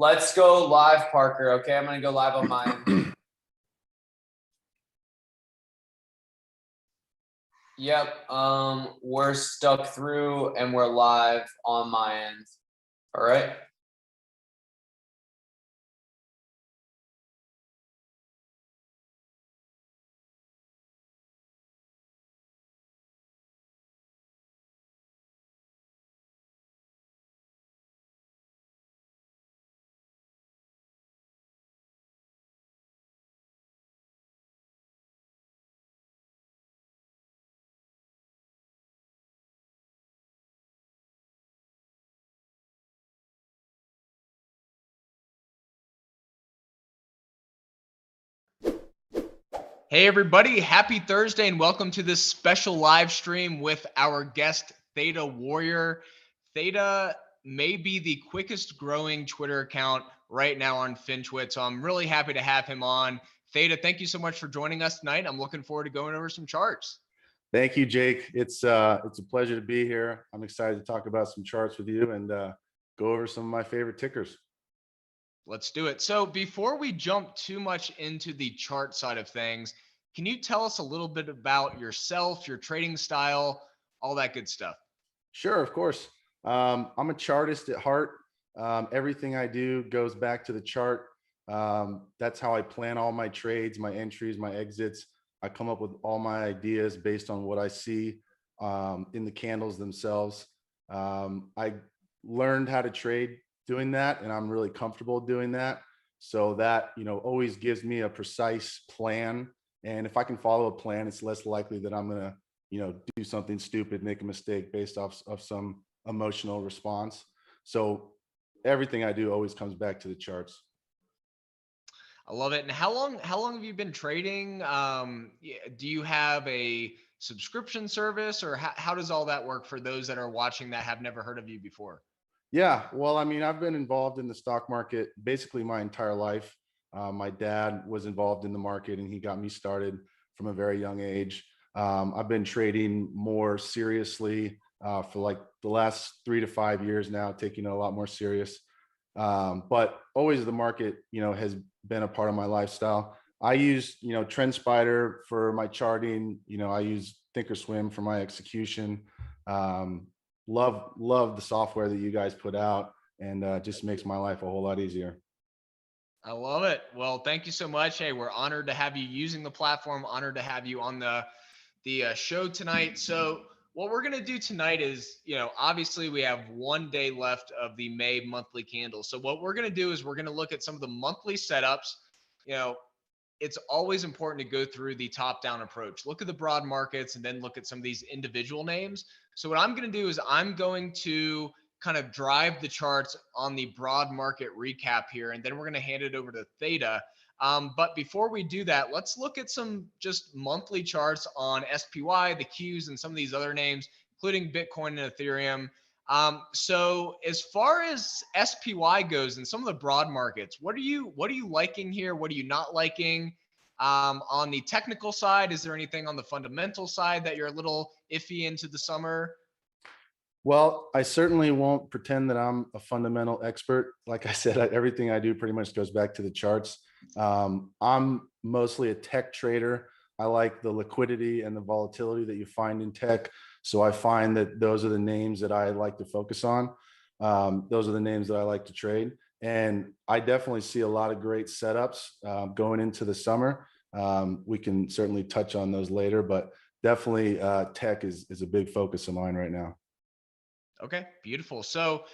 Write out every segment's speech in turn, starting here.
Let's go live, Parker. Okay, I'm gonna go live on mine. Yep. We're stuck through and we're live on my end. All right. Hey everybody, happy Thursday and welcome to this special live stream with our guest Theta Warrior. Theta may be the quickest growing Twitter account right now on FinTwit, so I'm really happy to have him on. Theta, thank you so much for joining us tonight. I'm looking forward to going over some charts. Thank you, Jake. It's a pleasure to be here. I'm excited to talk about some charts with you and go over some of my favorite tickers. Let's do it. So before we jump too much into the chart side of things, can you tell us a little bit about yourself, your trading style, all that good stuff? Sure, of course. I'm a chartist at heart. Everything I do goes back to the chart. That's how I plan all my trades, my entries, my exits. I come up with all my ideas based on what I see in the candles themselves. I learned how to trade doing that, and I'm really comfortable doing that. So that, always gives me a precise plan. And if I can follow a plan, it's less likely that I'm going to, do something stupid, make a mistake based off of some emotional response. So everything I do always comes back to the charts. I love it. And how long have you been trading? Do you have a subscription service, or how does all that work for those that are watching that have never heard of you before? Yeah, well, I mean, I've been involved in the stock market basically my entire life. My dad was involved in the market and he got me started from a very young age. I've been trading more seriously for like the last 3 to 5 years now, taking it a lot more serious. But always the market, has been a part of my lifestyle. I use, TrendSpider for my charting. I use Thinkorswim for my execution. Love the software that you guys put out, and just makes my life a whole lot easier. I love it. Well, thank you so much. Hey, we're honored to have you using the platform, honored to have you on the show tonight. So what we're going to do tonight is, obviously we have 1 day left of the May monthly candle. So what we're going to do is we're going to look at some of the monthly setups. It's always important to go through the top-down approach. Look at the broad markets and then look at some of these individual names. So what I'm going to do is I'm going to kind of drive the charts on the broad market recap here, and then we're going to hand it over to Theta. But before we do that, let's look at some just monthly charts on SPY, the Qs, and some of these other names, including Bitcoin and Ethereum. So as far as SPY goes and some of the broad markets, what are you liking here? What are you not liking? On the technical side, is there anything on the fundamental side that you're a little iffy into the summer? Well, I certainly won't pretend that I'm a fundamental expert. Like I said, everything I do pretty much goes back to the charts. I'm mostly a tech trader. I like the liquidity and the volatility that you find in tech. So I find that those are the names that I like to focus on. Those are the names that I like to trade. And I definitely see a lot of great setups going into the summer. We can certainly touch on those later, but definitely tech is a big focus of mine right now. Okay, beautiful. So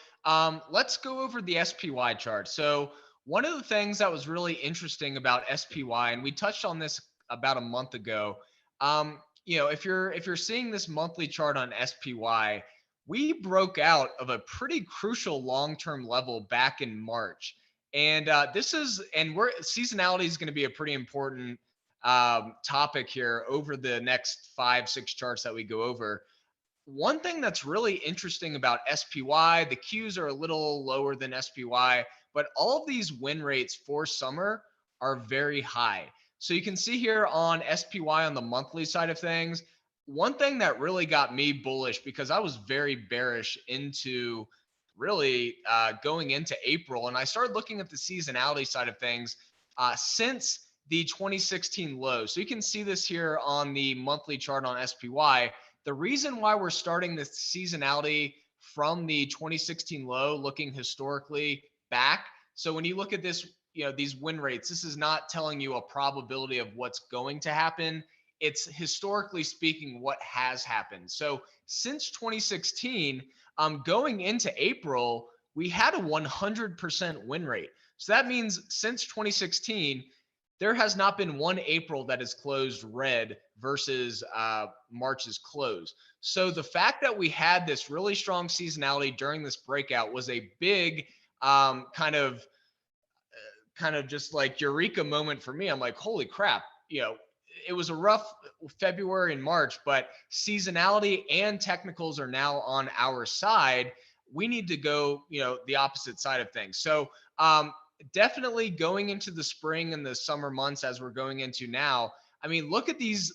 let's go over the SPY chart. So one of the things that was really interesting about SPY, and we touched on this about a month ago, if you're seeing this monthly chart on SPY, we broke out of a pretty crucial long-term level back in March, and seasonality is going to be a pretty important topic here over the next 5-6 charts that we go over. One thing that's really interesting about SPY, the Qs are a little lower than SPY, but all of these win rates for summer are very high. So you can see here on SPY on the monthly side of things, one thing that really got me bullish, because I was very bearish into really going into April. And I started looking at the seasonality side of things since the 2016 low. So you can see this here on the monthly chart on SPY. The reason why we're starting this seasonality from the 2016 low, looking historically back. So when you look at this, these win rates, this is not telling you a probability of what's going to happen. It's historically speaking what has happened. So since 2016, going into April, we had a 100% win rate. So that means since 2016, there has not been one April that is closed red versus March's close. So the fact that we had this really strong seasonality during this breakout was a big kind of just like eureka moment for me. I'm like, holy crap, it was a rough February and March, but seasonality and technicals are now on our side. We need to go, the opposite side of things. So definitely going into the spring and the summer months as we're going into now. I mean, look at these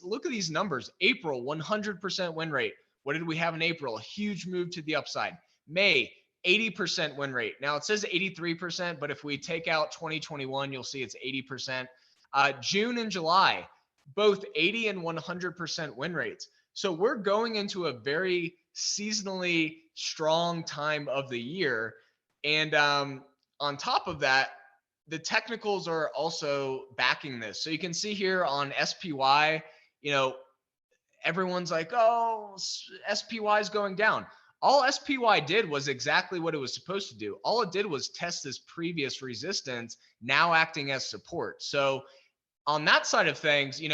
numbers. April, 100% win rate. What did we have in April? A huge move to the upside. May, 80% win rate. Now it says 83%, but if we take out 2021, you'll see it's 80%. June and July, both 80 and 100% win rates. So we're going into a very seasonally strong time of the year. And on top of that, the technicals are also backing this. So you can see here on SPY, everyone's like, oh, SPY is going down. All SPY did was exactly what it was supposed to do. All it did was test this previous resistance, now acting as support. So on that side of things, it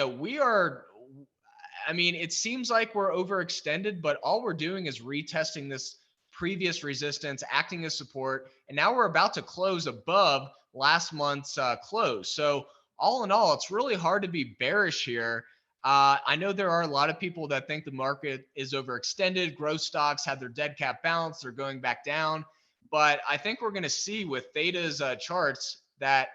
seems like we're overextended, but all we're doing is retesting this previous resistance, acting as support. And now we're about to close above last month's close. So all in all, it's really hard to be bearish here. I know there are a lot of people that think the market is overextended. Growth stocks have their dead cat bounce. They're going back down. But I think we're going to see with Theta's charts that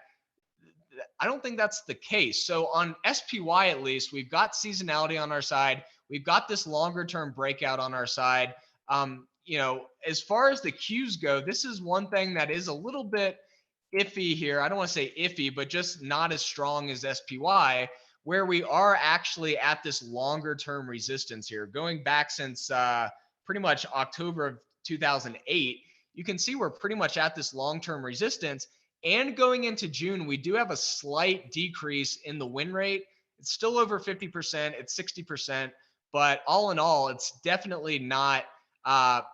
I don't think that's the case. So on SPY, at least, we've got seasonality on our side. We've got this longer term breakout on our side. As far as the Qs go, this is one thing that is a little bit iffy here. I don't want to say iffy, but just not as strong as SPY, where we are actually at this longer term resistance here. Going back since pretty much October of 2008, you can see we're pretty much at this long-term resistance. And going into June, we do have a slight decrease in the win rate. It's still over 50%, it's 60%, but all in all, it's definitely not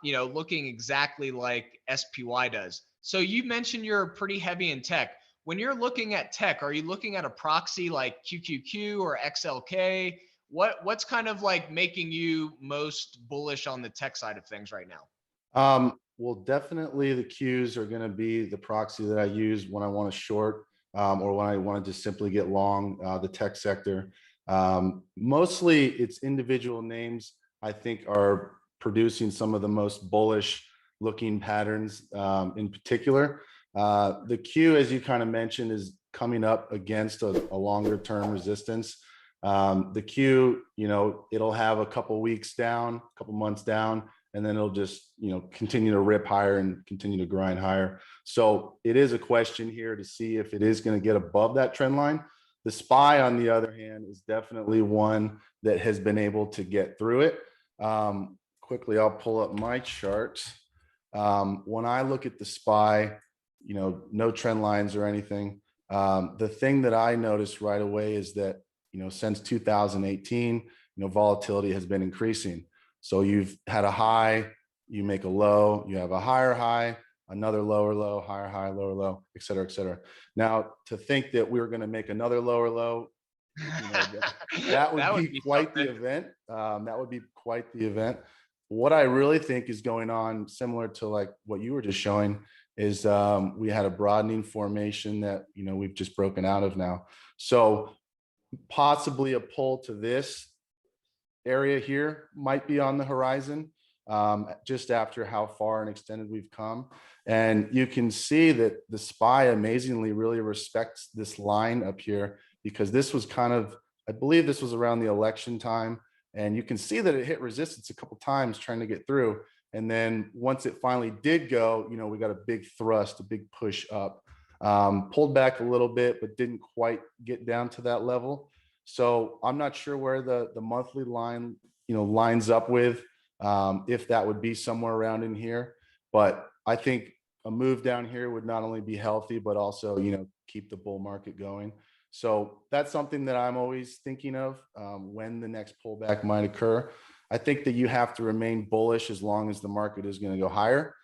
looking exactly like SPY does. So you mentioned you're pretty heavy in tech. When you're looking at tech, are you looking at a proxy like QQQ or XLK? What's kind of like making you most bullish on the tech side of things right now? Well, definitely the Qs are going to be the proxy that I use when I want to short or when I want to just simply get long the tech sector. Mostly it's individual names I think are producing some of the most bullish looking patterns in particular. The Q, as you kind of mentioned, is coming up against a longer term resistance. The Q, it'll have a couple weeks down, a couple months down, and then it'll just, continue to rip higher and continue to grind higher. So it is a question here to see if it is going to get above that trend line. The SPY, on the other hand, is definitely one that has been able to get through it. Quickly, I'll pull up my chart. When I look at the SPY, no trend lines or anything. The thing that I noticed right away is that, since 2018, volatility has been increasing. So you've had a high, you make a low, you have a higher high, another lower low, higher high, lower low, et cetera, et cetera. Now, to think that we were going to make another lower low, that would be quite the event. That would be quite the event. What I really think is going on, similar to like what you were just showing, is we had a broadening formation that we've just broken out of now. So possibly a pull to this area here might be on the horizon, just after how far and extended we've come. And you can see that the SPY amazingly really respects this line up here, because this was kind of, I believe this was around the election time. And you can see that it hit resistance a couple times trying to get through. And then once it finally did go, we got a big thrust, a big push up, pulled back a little bit, but didn't quite get down to that level. So I'm not sure where the monthly line, lines up with, if that would be somewhere around in here. But I think a move down here would not only be healthy, but also, keep the bull market going. So that's something that I'm always thinking of, when the next pullback might occur. I think that you have to remain bullish as long as the market is going to go higher,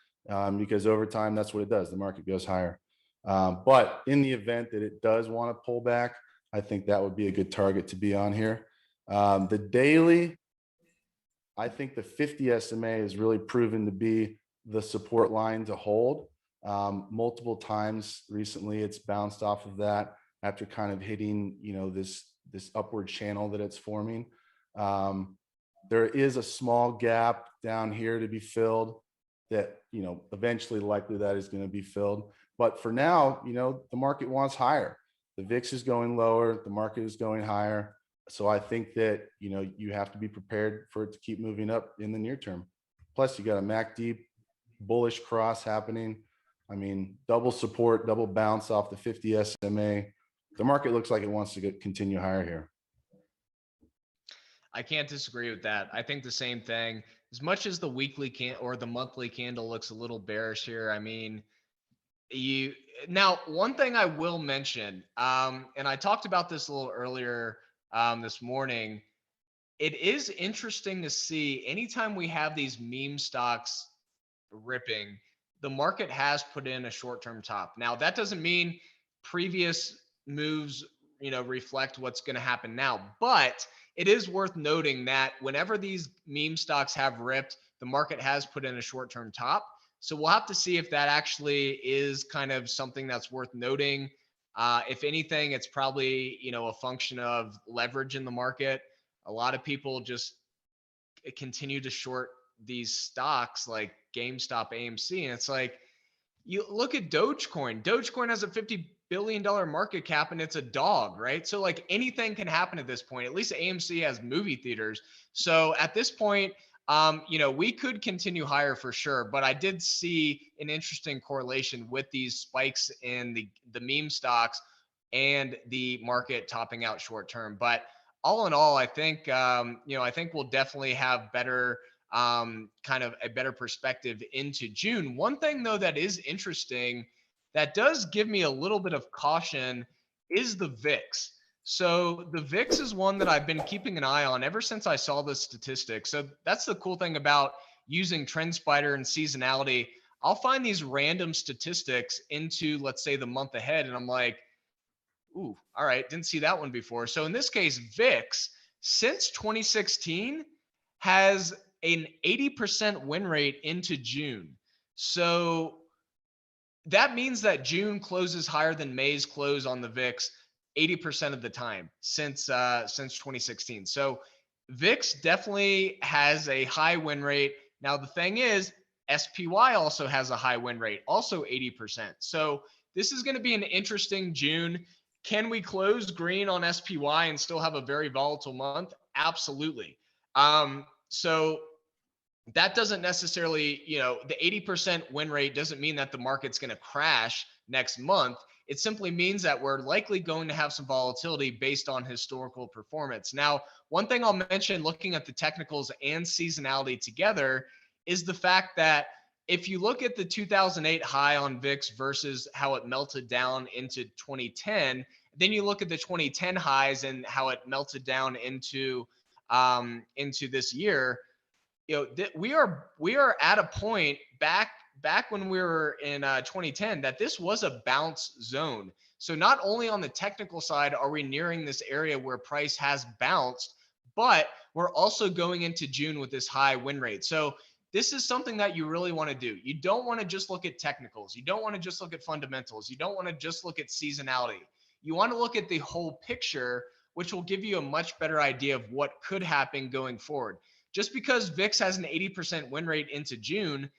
because over time, that's what it does. The market goes higher. But in the event that it does want to pull back, I think that would be a good target to be on here. The daily, I think the 50 SMA has really proven to be the support line to hold. Multiple times recently, it's bounced off of that after kind of hitting, this upward channel that it's forming. There is a small gap down here to be filled that, eventually likely that is going to be filled. But for now, the market wants higher. The VIX is going lower, the market is going higher. So I think that, you have to be prepared for it to keep moving up in the near term. Plus you got a MACD bullish cross happening. I mean, double support, double bounce off the 50 SMA. The market looks like it wants to continue higher here. I can't disagree with that. I think the same thing. As much as the weekly or the monthly candle looks a little bearish here, I mean, now one thing I will mention, and I talked about this a little earlier this morning. It is interesting to see anytime we have these meme stocks ripping, the market has put in a short-term top. Now that doesn't mean previous moves, reflect what's going to happen now, but it is worth noting that whenever these meme stocks have ripped, the market has put in a short-term top. So we'll have to see if that actually is kind of something that's worth noting. If anything, it's probably, a function of leverage in the market. A lot of people just continue to short these stocks like GameStop, AMC. And it's like, you look at Dogecoin. Dogecoin has a $50 billion market cap and it's a dog, right? So like anything can happen at this point. At least AMC has movie theaters. So at this point, we could continue higher for sure, but I did see an interesting correlation with these spikes in the meme stocks and the market topping out short term. But all in all, I think, I think we'll definitely have better, kind of a better perspective into June. One thing though that is interesting, that does give me a little bit of caution, is the VIX. So the VIX is one that I've been keeping an eye on ever since I saw the statistics. So that's the cool thing about using TrendSpider and Seasonality. I'll find these random statistics into, let's say, the month ahead, and I'm like, ooh, all right, didn't see that one before. So in this case, VIX since 2016 has an 80% win rate into June. So that means that June closes higher than May's close on the VIX 80% of the time since 2016. So VIX definitely has a high win rate. Now the thing is, SPY also has a high win rate, also 80%. So this is going to be an interesting June. Can we close green on SPY and still have a very volatile month? Absolutely. So that doesn't necessarily, the 80% win rate doesn't mean that the market's going to crash next month. It simply means that we're likely going to have some volatility based on historical performance. Now, one thing I'll mention looking at the technicals and seasonality together is the fact that if you look at the 2008 high on VIX versus how it melted down into 2010, then you look at the 2010 highs and how it melted down into this year. We are at a point back when we were in 2010 that this was a bounce zone. So not only on the technical side are we nearing this area where price has bounced, but we're also going into June with this high win rate. So this is something that you really want to do. You don't want to just look at technicals. You don't want to just look at fundamentals. You don't want to just look at seasonality. You want to look at the whole picture, which will give you a much better idea of what could happen going forward. Just because VIX has an 80% win rate into June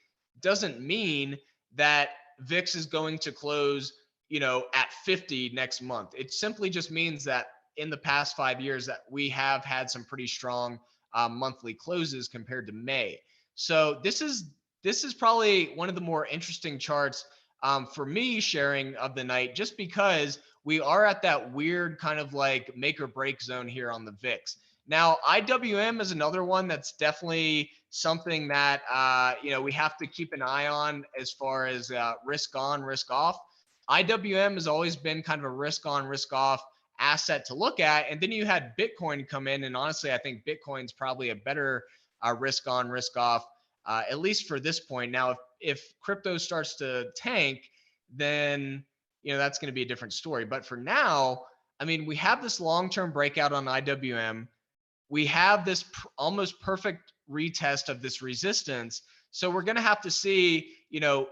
doesn't mean that VIX is going to close, at 50 next month. It simply just means that in the past 5 years that we have had some pretty strong monthly closes compared to May. So this is probably one of the more interesting charts for me sharing of the night, just because we are at that weird kind of like make or break zone here on the VIX. Now, IWM is another one that's definitely something that we have to keep an eye on as far as risk on, risk off. IWM has always been kind of a risk on, risk off asset to look at. And then you had Bitcoin come in, and honestly, I think Bitcoin's probably a better risk on, risk off, at least for this point. Now, if crypto starts to tank, then that's going to be a different story. But for now, I mean, we have this long-term breakout on IWM. We have this almost perfect retest of this resistance. So we're going to have to see,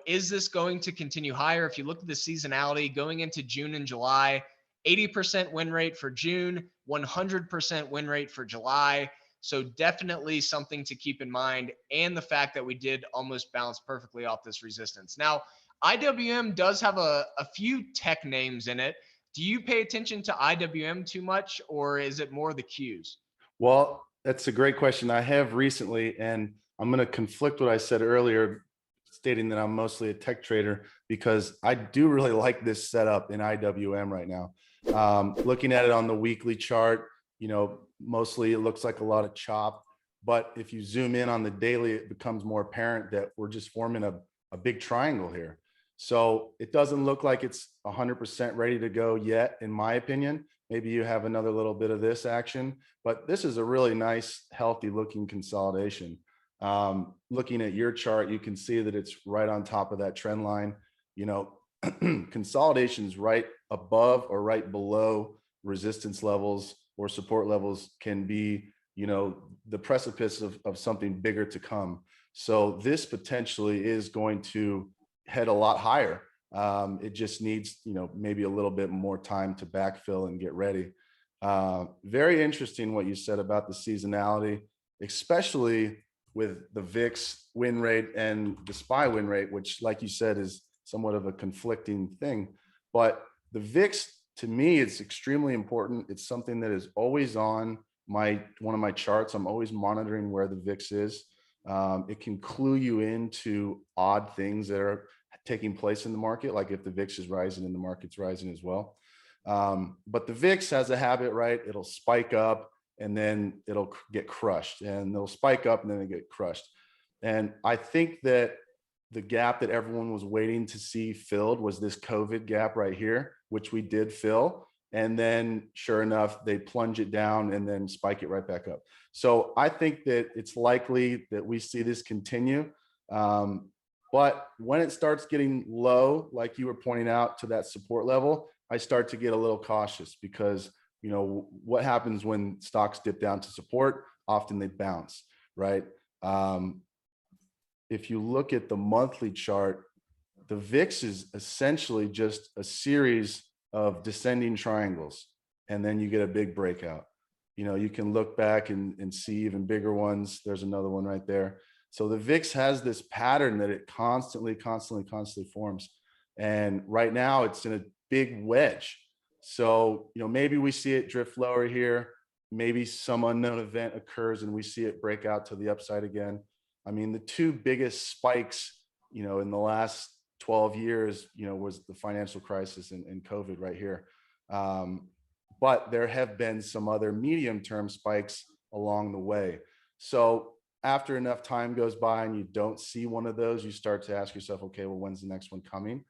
is this going to continue higher? If you look at the seasonality going into June and July, 80% win rate for June, 100% win rate for July. So definitely something to keep in mind. And the fact that we did almost bounce perfectly off this resistance. Now, IWM does have a few tech names in it. Do you pay attention to IWM too much, or is it more the Qs? Well, that's a great question. I have recently, and I'm going to conflict what I said earlier, stating that I'm mostly a tech trader, because I do really like this setup in IWM right now. Looking at it on the weekly chart, mostly it looks like a lot of chop. But if you zoom in on the daily, it becomes more apparent that we're just forming a big triangle here. So it doesn't look like it's 100% ready to go yet, in my opinion. Maybe you have another little bit of this action, but this is a really nice, healthy looking consolidation. Looking at your chart, you can see that it's right on top of that trend line. Consolidations right above or right below resistance levels or support levels can be, the precipice of something bigger to come. So this potentially is going to head a lot higher. It just needs, maybe a little bit more time to backfill and get ready. Very interesting what you said about the seasonality, especially with the VIX win rate and the SPY win rate, which, like you said, is somewhat of a conflicting thing. But the VIX, to me, it's extremely important. It's something that is always on one of my charts. I'm always monitoring where the VIX is. It can clue you into odd things that are taking place in the market, like if the VIX is rising and the market's rising as well. But the VIX has a habit, right? It'll spike up and then it'll get crushed, and it'll spike up and then it get crushed. And I think that the gap that everyone was waiting to see filled was this COVID gap right here, which we did fill. And then sure enough, they plunge it down and then spike it right back up. So I think that it's likely that we see this continue. But when it starts getting low, like you were pointing out, to that support level, I start to get a little cautious, because what happens when stocks dip down to support? Often they bounce, right? If you look at the monthly chart, the VIX is essentially just a series of descending triangles, and then you get a big breakout. You can look back and see even bigger ones. There's another one right there. So the VIX has this pattern that it constantly forms. And right now it's in a big wedge. So, maybe we see it drift lower here. Maybe some unknown event occurs and we see it break out to the upside again. I mean, the two biggest spikes, in the last 12 years, was the financial crisis and COVID right here. But there have been some other medium-term spikes along the way. So after enough time goes by and you don't see one of those, you start to ask yourself, okay, well, when's the next one coming?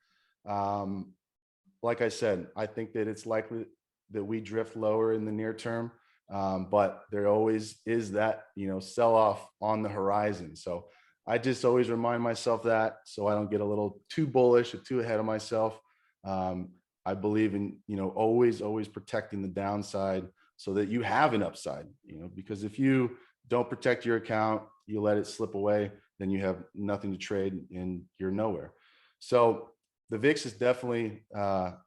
Like I said, I think that it's likely that we drift lower in the near term, but there always is that, sell-off on the horizon. So I just always remind myself that, so I don't get a little too bullish or too ahead of myself. I believe in, always protecting the downside so that you have an upside, because if you don't protect your account, you let it slip away, then you have nothing to trade and you're nowhere. So the VIX is definitely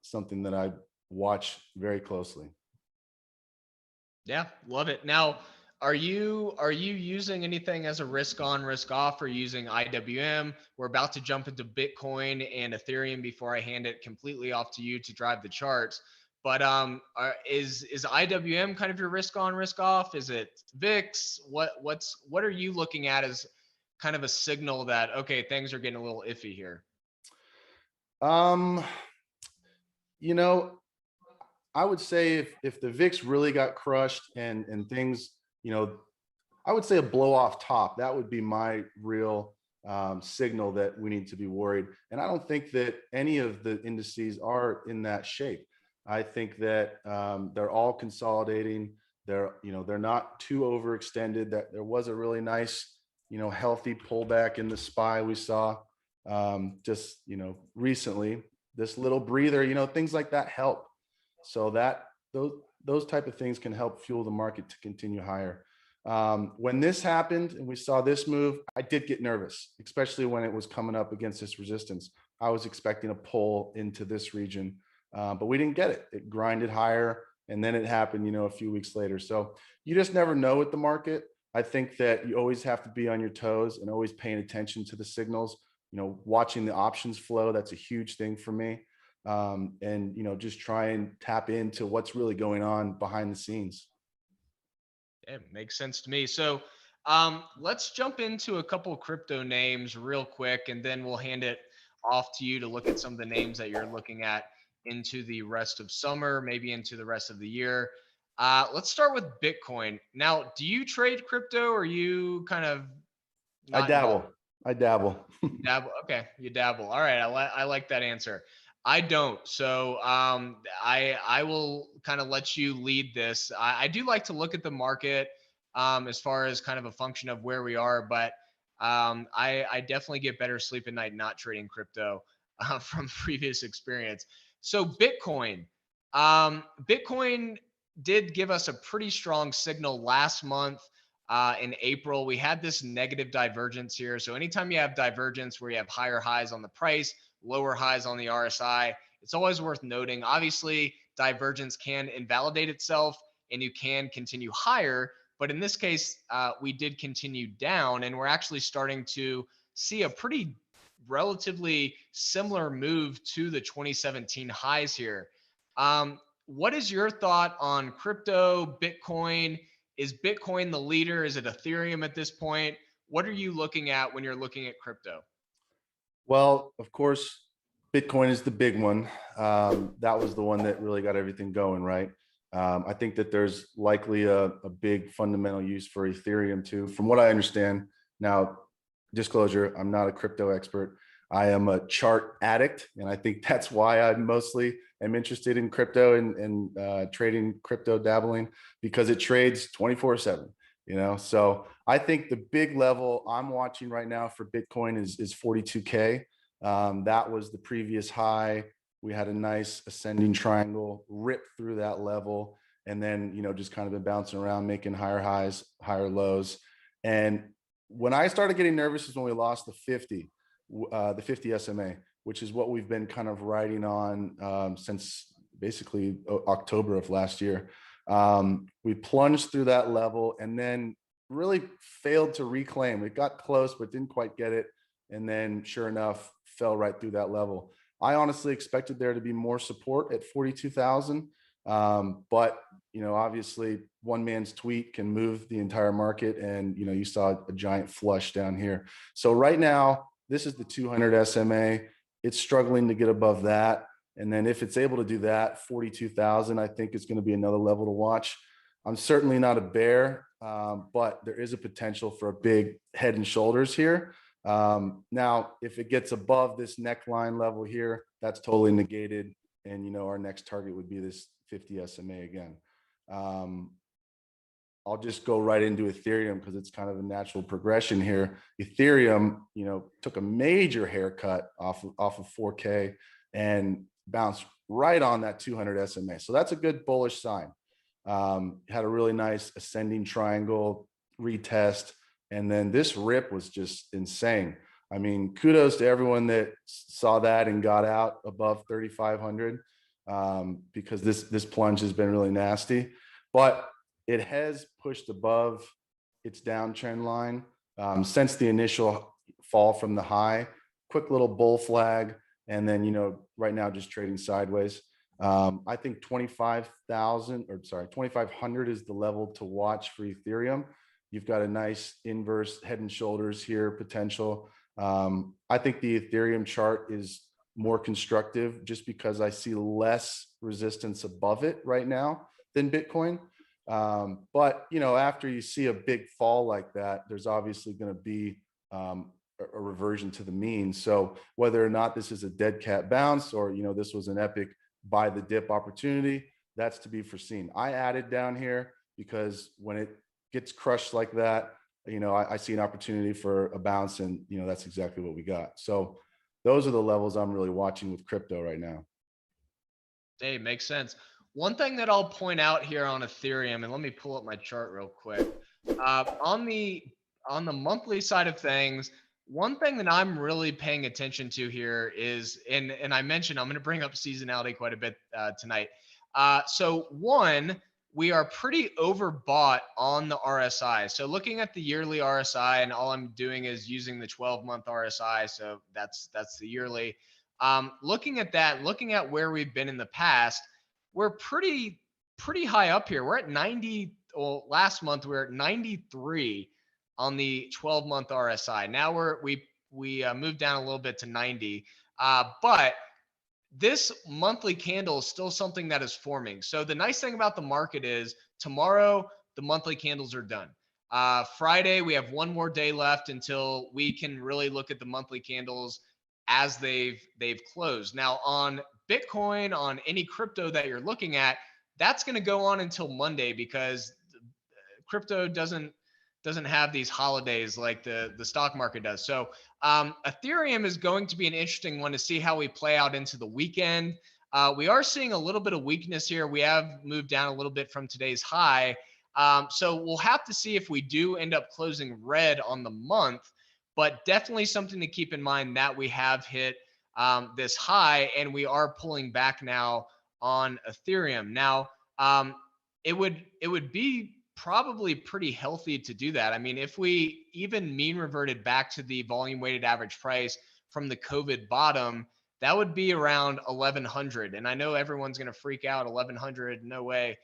something that I watch very closely. Yeah, love it. Now, are you using anything as a risk on, risk off, or using IWM? We're about to jump into Bitcoin and Ethereum before I hand it completely off to you to drive the charts. But is IWM kind of your risk on, risk off? Is it VIX? What are you looking at as kind of a signal that, okay, things are getting a little iffy here? Um, you know, I would say if the VIX really got crushed and things, you know, I would say a blow off top. That would be my real signal that we need to be worried. And I don't think that any of the indices are in that shape. I think that they're all consolidating. They're not too overextended. That there was a really nice, healthy pullback in the SPY we saw just, recently. This little breather, things like that help. So those type of things can help fuel the market to continue higher. When this happened and we saw this move, I did get nervous, especially when it was coming up against this resistance. I was expecting a pull into this region, but we didn't get it. It grinded higher, and then it happened, a few weeks later. So you just never know with the market. I think that you always have to be on your toes and always paying attention to the signals. Watching the options flow, that's a huge thing for me. And just try and tap into what's really going on behind the scenes. It makes sense to me. So let's jump into a couple of crypto names real quick, and then we'll hand it off to you to look at some of the names that you're looking at into the rest of summer, maybe into the rest of the year. Let's start with Bitcoin. Now, do you trade crypto, or are you kind of not involved? I dabble. Dabble. Okay, you dabble. All right, I like that answer. I don't. So I will kind of let you lead this. I do like to look at the market as far as kind of a function of where we are, but I definitely get better sleep at night not trading crypto from previous experience. So Bitcoin did give us a pretty strong signal last month. In April, we had this negative divergence here. So anytime you have divergence where you have higher highs on the price, lower highs on the RSI, it's always worth noting. Obviously, divergence can invalidate itself and you can continue higher. But in this case, we did continue down, and we're actually starting to see a pretty relatively similar move to the 2017 highs here. What is your thought on crypto, Bitcoin? Is Bitcoin the leader? Is it Ethereum at this point? What are you looking at when you're looking at crypto? Well, of course, Bitcoin is the big one. That was the one that really got everything going, right? I think that there's likely a big fundamental use for Ethereum too, from what I understand. Now, disclosure, I'm not a crypto expert. I am a chart addict, and I think that's why I mostly am interested in crypto and trading crypto, dabbling, because it trades 24/7. So I think the big level I'm watching right now for Bitcoin is 42K. That was the previous high. We had a nice ascending triangle, rip through that level, and then just kind of been bouncing around, making higher highs, higher lows. And when I started getting nervous is when we lost the 50 SMA, which is what we've been kind of riding on since basically October of last year. We plunged through that level and then really failed to reclaim. It got close, but didn't quite get it. And then sure enough, fell right through that level. I honestly expected there to be more support at 42,000. But, obviously one man's tweet can move the entire market. And, you saw a giant flush down here. So right now, this is the 200 SMA. It's struggling to get above that. And then if it's able to do that, 42,000, I think it's going to be another level to watch. I'm certainly not a bear, but there is a potential for a big head and shoulders here. Now, if it gets above this neckline level here, that's totally negated. And, our next target would be this 50 SMA again. I'll just go right into Ethereum because it's kind of a natural progression here. Ethereum, took a major haircut off of 4K and bounced right on that 200 SMA. So that's a good bullish sign. Had a really nice ascending triangle retest. And then this rip was just insane. I mean, kudos to everyone that saw that and got out above 3,500 because this plunge has been really nasty. But it has pushed above its downtrend line since the initial fall from the high. Quick little bull flag, and then right now just trading sideways. I think 25,000 or sorry 2,500 is the level to watch for Ethereum. You've got a nice inverse head and shoulders here potential. I think the Ethereum chart is more constructive just because I see less resistance above it right now than Bitcoin. But after you see a big fall like that, there's obviously going to be a reversion to the mean. So whether or not this is a dead cat bounce or this was an epic buy the dip opportunity, that's to be foreseen. I added down here because when it gets crushed like that, I see an opportunity for a bounce, and that's exactly what we got. So those are the levels I'm really watching with crypto right now. Hey, makes sense. One thing that I'll point out here on Ethereum, and let me pull up my chart real quick. On the monthly side of things, one thing that I'm really paying attention to here is, and I mentioned I'm going to bring up seasonality quite a bit tonight. So one, we are pretty overbought on the RSI. So looking at the yearly RSI, and all I'm doing is using the 12-month RSI. So that's the yearly. Looking at that, looking at where we've been in the past, we're pretty high up here. We're at 90. Well, last month we were at 93 on the 12-month RSI. Now we moved down a little bit to 90, but this monthly candle is still something that is forming. So the nice thing about the market is tomorrow the monthly candles are done. Friday we have one more day left until we can really look at the monthly candles as they've closed. Now on Bitcoin, on any crypto that you're looking at, that's going to go on until Monday because crypto doesn't have these holidays like the stock market does. So Ethereum is going to be an interesting one to see how we play out into the weekend. We are seeing a little bit of weakness here. We have moved down a little bit from today's high. So we'll have to see if we do end up closing red on the month, but definitely something to keep in mind that we have hit this high and we are pulling back now on Ethereum. Now, it would be probably pretty healthy to do that. I mean, if we even mean reverted back to the volume weighted average price from the COVID bottom, that would be around 1100. And I know everyone's going to freak out. 1100, no way.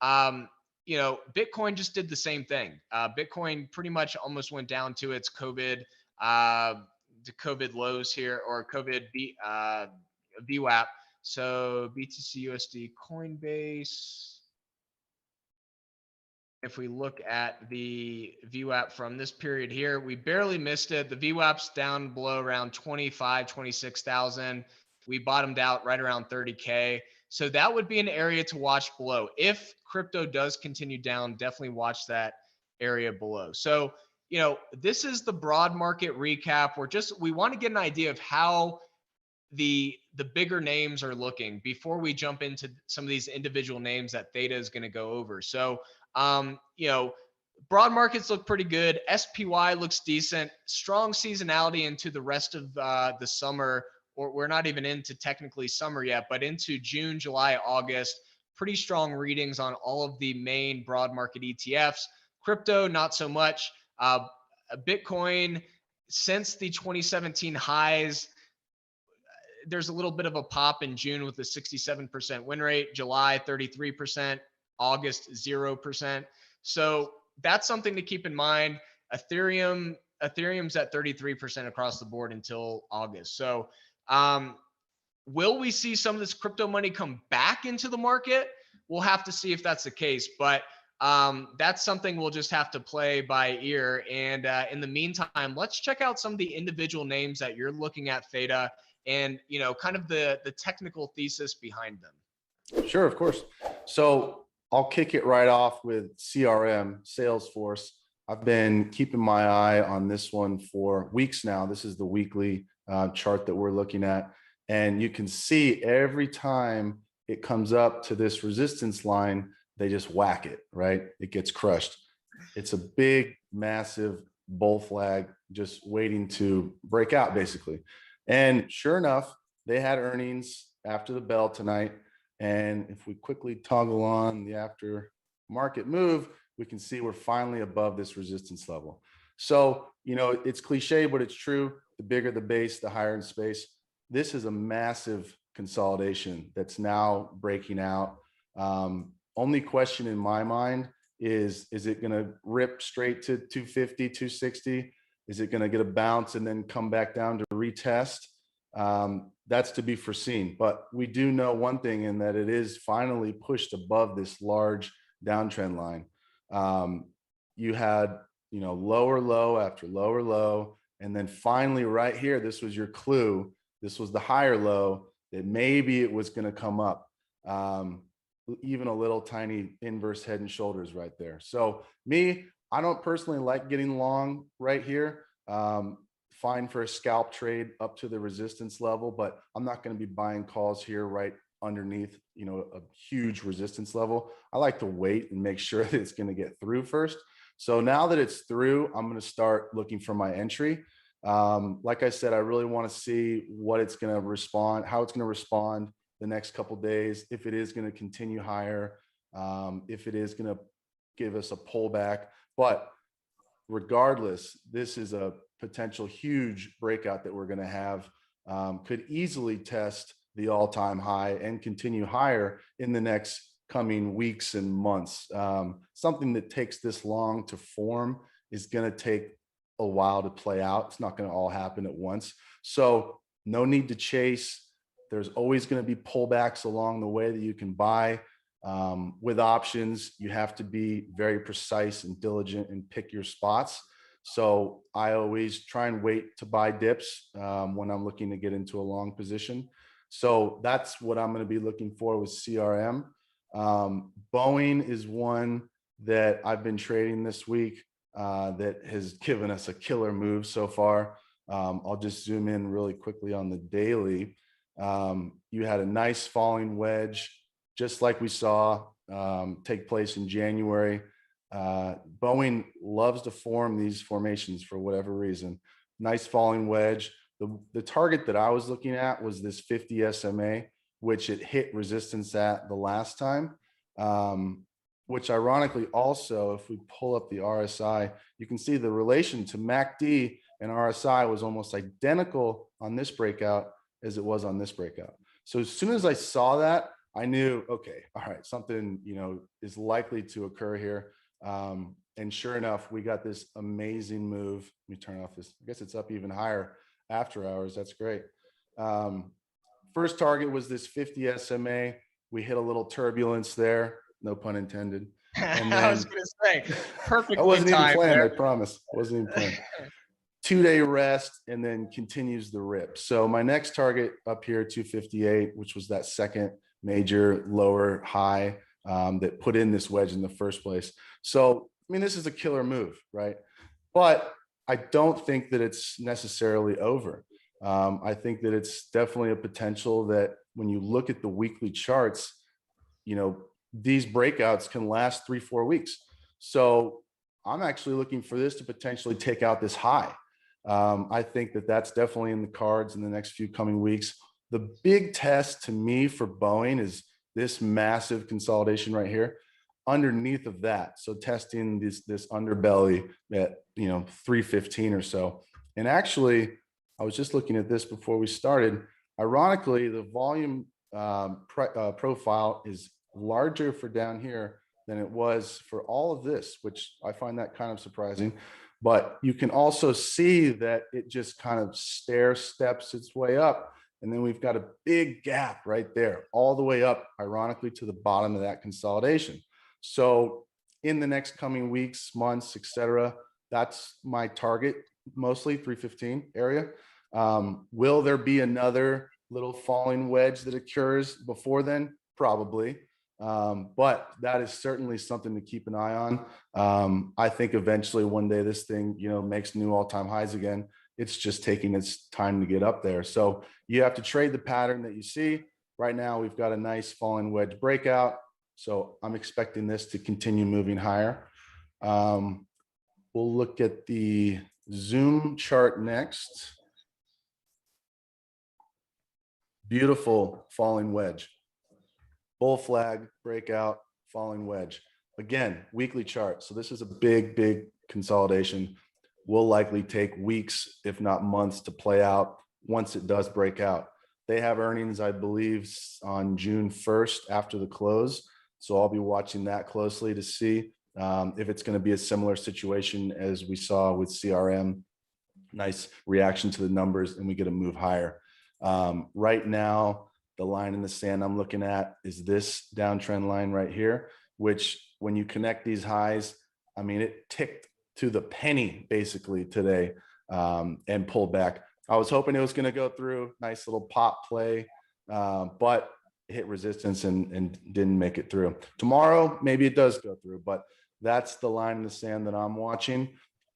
Bitcoin just did the same thing. Bitcoin pretty much almost went down to its COVID lows here, or COVID VWAP. So BTC USD Coinbase. If we look at the VWAP from this period here, we barely missed it. The VWAP's down below around 25, 26,000. We bottomed out right around 30K. So that would be an area to watch below. If crypto does continue down, definitely watch that area below. So, this is the broad market recap. We want to get an idea of how the bigger names are looking before we jump into some of these individual names that Theta is going to go over. So, broad markets look pretty good. SPY looks decent. Strong seasonality into the rest of the summer, or we're not even into technically summer yet, but into June, July, August. Pretty strong readings on all of the main broad market ETFs. Crypto, not so much. Bitcoin, since the 2017 highs, there's a little bit of a pop in June with a 67% win rate, July 33%, August 0%. So that's something to keep in mind. Ethereum's at 33% across the board until August. So will we see some of this crypto money come back into the market? We'll have to see if that's the case, but that's something we'll just have to play by ear. And in the meantime, let's check out some of the individual names that you're looking at, Theta, and kind of the technical thesis behind them. Sure, of course. So I'll kick it right off with CRM, Salesforce. I've been keeping my eye on this one for weeks now. This is the weekly chart that we're looking at. And you can see every time it comes up to this resistance line, they just whack it, right? It gets crushed. It's a big, massive bull flag just waiting to break out, basically. And sure enough, they had earnings after the bell tonight. And if we quickly toggle on the after market move, we can see we're finally above this resistance level. So, it's cliche, but it's true. The bigger the base, the higher in space. This is a massive consolidation that's now breaking out. Only question in my mind is it going to rip straight to 250, 260? Is it going to get a bounce and then come back down to retest? That's to be foreseen. But we do know one thing, in that it is finally pushed above this large downtrend line. You had, lower low after lower low. And then finally right here, this was your clue. This was the higher low that maybe it was going to come up. Even a little tiny inverse head and shoulders right there. So me, I don't personally like getting long right here. Fine for a scalp trade up to the resistance level, but I'm not going to be buying calls here right underneath, a huge resistance level. I like to wait and make sure that it's going to get through first. So now that it's through, I'm going to start looking for my entry. Like I said, I really want to see what it's going to respond, how it's going to respond the next couple days, if it is going to continue higher, if it is going to give us a pullback. But regardless, this is a potential huge breakout that we're going to have. Could easily test the all-time high and continue higher in the next coming weeks and months. Something that takes this long to form is going to take a while to play out. It's not going to all happen at once. So no need to chase. There's always going to be pullbacks along the way that you can buy. With options, you have to be very precise and diligent and pick your spots. So I always try and wait to buy dips when I'm looking to get into a long position. So that's what I'm going to be looking for with CRM. Boeing is one that I've been trading this week that has given us a killer move so far. I'll just zoom in really quickly on the daily. You had a nice falling wedge, just like we saw take place in January. Boeing loves to form these formations for whatever reason. Nice falling wedge. The target that I was looking at was this 50 SMA, which it hit resistance at the last time. Which ironically also, if we pull up the RSI, you can see the relation to MACD and RSI was almost identical on this breakout as it was on this breakout. So as soon as I saw that, I knew, okay, all right, something, is likely to occur here. And sure enough, we got this amazing move. Let me turn off this. I guess it's up even higher after hours. That's great. First target was this 50 SMA. We hit a little turbulence there. No pun intended. And then, I was going to say, perfectly I wasn't even planned, there. I promise. Wasn't even planned. 2-day rest and then continues the rip. So my next target up here, 258, which was that second major lower high that put in this wedge in the first place. So, I mean, this is a killer move, right? But I don't think that it's necessarily over. I think that it's definitely a potential that when you look at the weekly charts, these breakouts can last 3-4 weeks. So I'm actually looking for this to potentially take out this high. I think that that's definitely in the cards in the next few coming weeks. The big test to me for Boeing is this massive consolidation right here underneath of that. So testing this underbelly at 315 or so. And actually, I was just looking at this before we started. Ironically, the volume profile is larger for down here than it was for all of this, which I find that kind of surprising. But you can also see that it just kind of stair steps its way up. And then we've got a big gap right there, all the way up, ironically, to the bottom of that consolidation. So in the next coming weeks, months, etc., that's my target, mostly 315 area. Will there be another little falling wedge that occurs before then? Probably. But that is certainly something to keep an eye on. I think eventually one day this thing, makes new all-time highs again. It's just taking its time to get up there. So you have to trade the pattern that you see. Right now, we've got a nice falling wedge breakout. So I'm expecting this to continue moving higher. We'll look at the Zoom chart next. Beautiful falling wedge. Bull flag, breakout, falling wedge. Again, weekly chart. So this is a big, big consolidation. Will likely take weeks, if not months, to play out once it does break out. They have earnings, I believe, on June 1st after the close. So I'll be watching that closely to see if it's going to be a similar situation as we saw with CRM, nice reaction to the numbers, and we get a move higher. Right now, the line in the sand I'm looking at is this downtrend line right here, which when you connect these highs, I mean, it ticked to the penny basically today, and pulled back. I was hoping it was going to go through, nice little pop play, but hit resistance and didn't make it through. Tomorrow, maybe it does go through, but that's the line in the sand that I'm watching.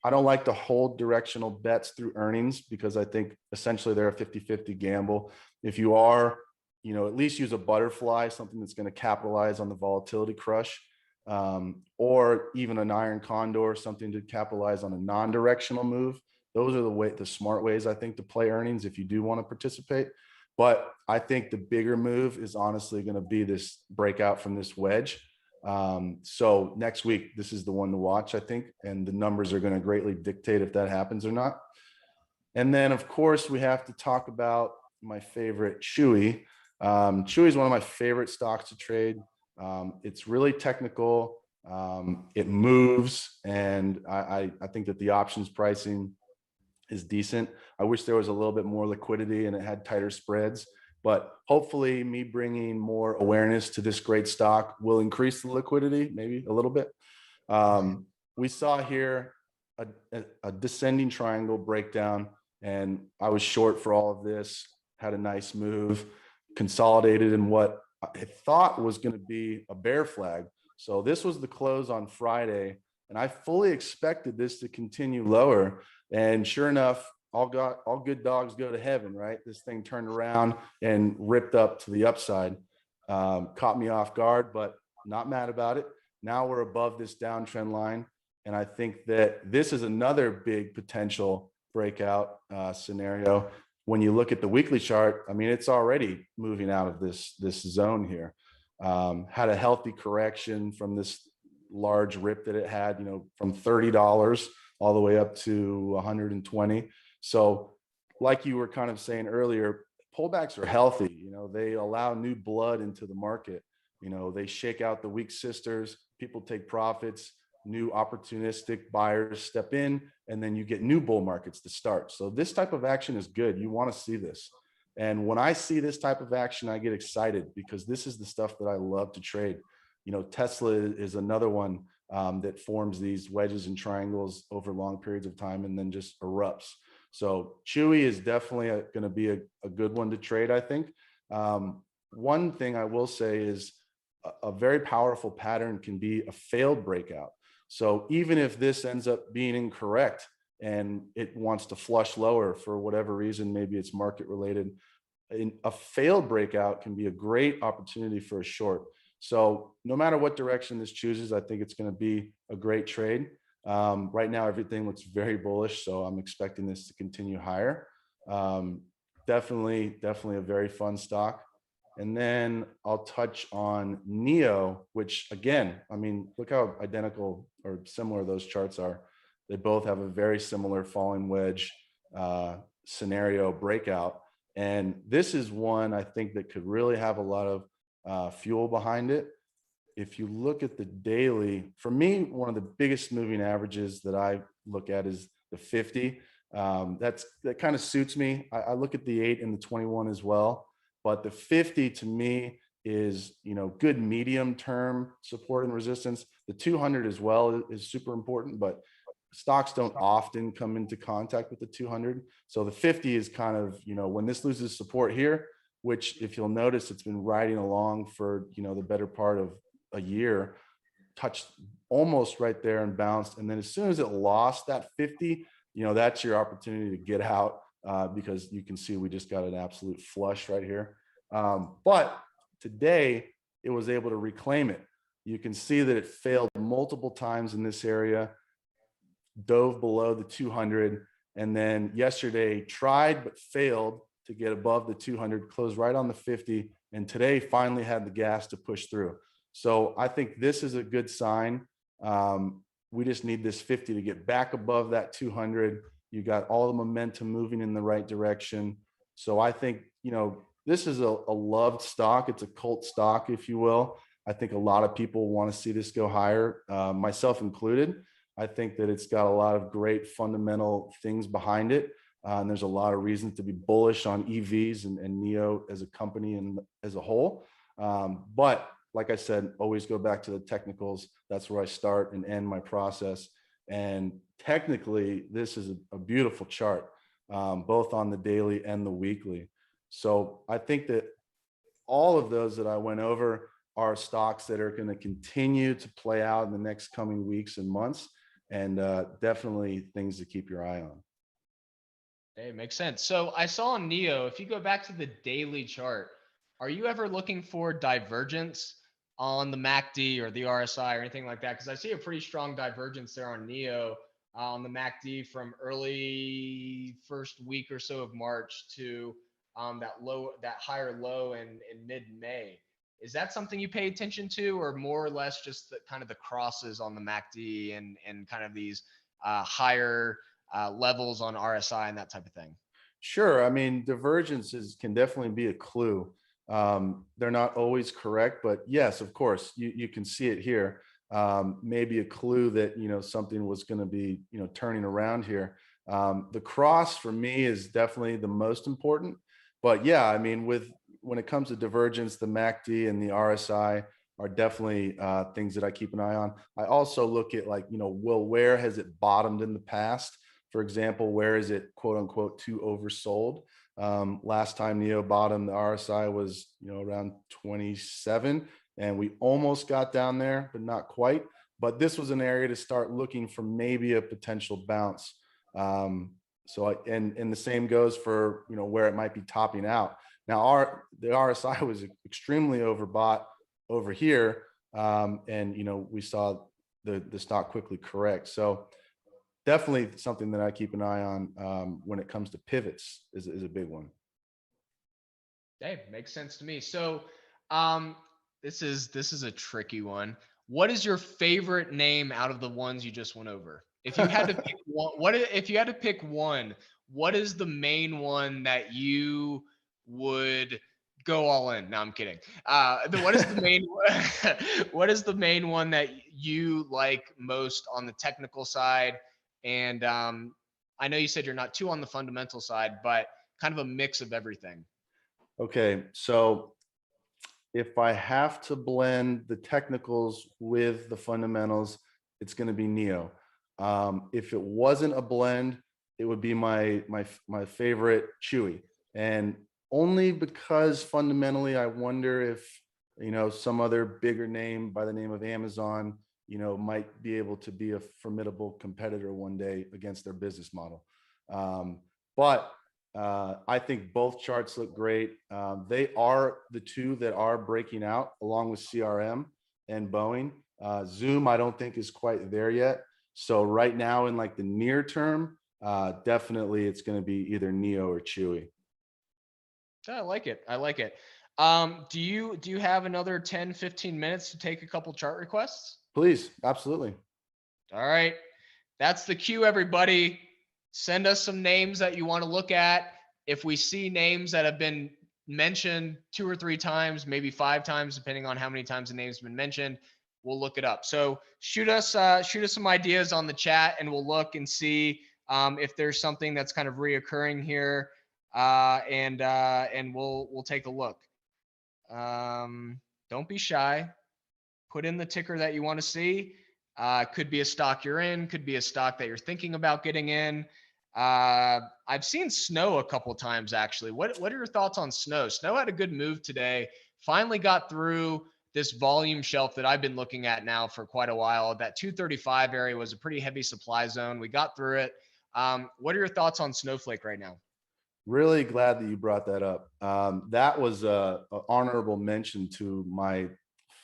I don't like to hold directional bets through earnings because I think essentially they're a 50-50 gamble. If you are, at least use a butterfly, something that's going to capitalize on the volatility crush, or even an iron condor, something to capitalize on a non-directional move. Those are the smart ways, I think, to play earnings if you do want to participate. But I think the bigger move is honestly going to be this breakout from this wedge. So next week, this is the one to watch, I think, and the numbers are going to greatly dictate if that happens or not. And then, of course, we have to talk about my favorite, chewy. Chewy is one of my favorite stocks to trade. It's really technical. It moves, and I think that the options pricing is decent. I wish there was a little bit more liquidity and it had tighter spreads, but hopefully me bringing more awareness to this great stock will increase the liquidity, maybe a little bit. We saw here a descending triangle breakdown, and I was short for all of this, had a nice move, consolidated in what I thought was going to be a bear flag. So this was the close on Friday, and I fully expected this to continue lower. And sure enough, all good dogs go to heaven, right? This thing turned around and ripped up to the upside. Caught me off guard, but not mad about it. Now we're above this downtrend line, and I think that this is another big potential breakout scenario. When you look at the weekly chart, I mean, it's already moving out of this zone here. Had a healthy correction from this large rip that it had, from $30 all the way up to 120. So like you were kind of saying earlier, pullbacks are healthy. They allow new blood into the market. They shake out the weak sisters, people take profits, new opportunistic buyers step in, and then you get new bull markets to start. So this type of action is good. You want to see this. And when I see this type of action, I get excited because this is the stuff that I love to trade. Tesla is another one that forms these wedges and triangles over long periods of time and then just erupts. So chewy is definitely going to be a good one to trade, I think. One thing I will say is a very powerful pattern can be a failed breakout. So even if this ends up being incorrect and it wants to flush lower for whatever reason, maybe it's market related, a failed breakout can be a great opportunity for a short. So no matter what direction this chooses, I think it's going to be a great trade. Right now, everything looks very bullish, so I'm expecting this to continue higher. Definitely a very fun stock. And then I'll touch on NEO, which again, I mean, look how identical or similar those charts are. They both have a very similar falling wedge scenario breakout. And this is one I think that could really have a lot of fuel behind it. If you look at the daily, for me, one of the biggest moving averages that I look at is the 50. That kind of suits me. I look at the 8 and the 21 as well, but the 50 to me is, good medium term support and resistance. The 200 as well is super important, but stocks don't often come into contact with the 200. So the 50 is kind of, when this loses support here, which if you'll notice, it's been riding along for, the better part of a year, touched almost right there and bounced. And then as soon as it lost that 50, that's your opportunity to get out because you can see we just got an absolute flush right here. But today it was able to reclaim it. You can see that it failed multiple times in this area, dove below the 200, and then yesterday tried but failed to get above the 200, closed right on the 50, and today finally had the gas to push through. So I think this is a good sign. We just need this 50 to get back above that 200. You got all the momentum moving in the right direction. So I think, this is a loved stock. It's a cult stock, if you will. I think a lot of people want to see this go higher, myself included. I think that it's got a lot of great fundamental things behind it. And there's a lot of reasons to be bullish on EVs and NIO as a company and as a whole. But like I said, always go back to the technicals. That's where I start and end my process. And technically, this is a beautiful chart, both on the daily and the weekly. So I think that all of those that I went over are stocks that are going to continue to play out in the next coming weeks and months, and definitely things to keep your eye on. Hey, makes sense. So I saw on NIO, if you go back to the daily chart, are you ever looking for divergence on the MACD or the RSI or anything like that? Because I see a pretty strong divergence there on NIO on the MACD from early first week or so of March to that higher low in mid-May. Is that something you pay attention to, or more or less just the kind of the crosses on the MACD and kind of these higher levels on RSI and that type of thing? Sure. I mean, divergences can definitely be a clue. They're not always correct, but yes, of course, you can see it here. Maybe a clue that, something was going to be, turning around here. The cross for me is definitely the most important. But yeah, I mean, when it comes to divergence, the MACD and the RSI are definitely things that I keep an eye on. I also look at where has it bottomed in the past? For example, where is it quote unquote too oversold? Last time NIO bottomed, the RSI was around 27, and we almost got down there, but not quite. But this was an area to start looking for maybe a potential bounce. And the same goes for where it might be topping out. Now the RSI was extremely overbought over here, and we saw the stock quickly correct. So definitely something that I keep an eye on when it comes to pivots is a big one. Hey, makes sense to me. So this is a tricky one. What is your favorite name out of the ones you just went over? If you had to pick one, if you had to pick one, what is the main one that you would go all in? No, I'm kidding. What is the main what is the main one that you like most on the technical side? And I know you said you're not too on the fundamental side, but kind of a mix of everything. Okay, so if I have to blend the technicals with the fundamentals, it's going to be NIO. If it wasn't a blend, it would be my favorite chewy, and only because fundamentally I wonder if some other bigger name by the name of Amazon might be able to be a formidable competitor one day against their business model. But I think both charts look great. They are the two that are breaking out along with CRM and Boeing. Zoom, I don't think is quite there yet. So right now in like the near term, definitely it's going to be either NIO or chewy. I like it. I like it. Do you have another 10, 15 minutes to take a couple chart requests? Please, absolutely. All right. That's the cue, everybody. Send us some names that you want to look at. If we see names that have been mentioned 2 or 3 times, maybe 5 times, depending on how many times the name's been mentioned, we'll look it up. So shoot us some ideas on the chat, and we'll look and see if there's something that's kind of reoccurring here, and we'll take a look. Don't be shy. Put in the ticker that you want to see. Could be a stock you're in, could be a stock that you're thinking about getting in. I've seen Snow a couple times actually. What are your thoughts on Snow? Snow had a good move today. Finally got through this volume shelf that I've been looking at now for quite a while. That 235 area was a pretty heavy supply zone. We got through it. What are your thoughts on Snowflake right now? Really glad that you brought that up. That was a honorable mention to my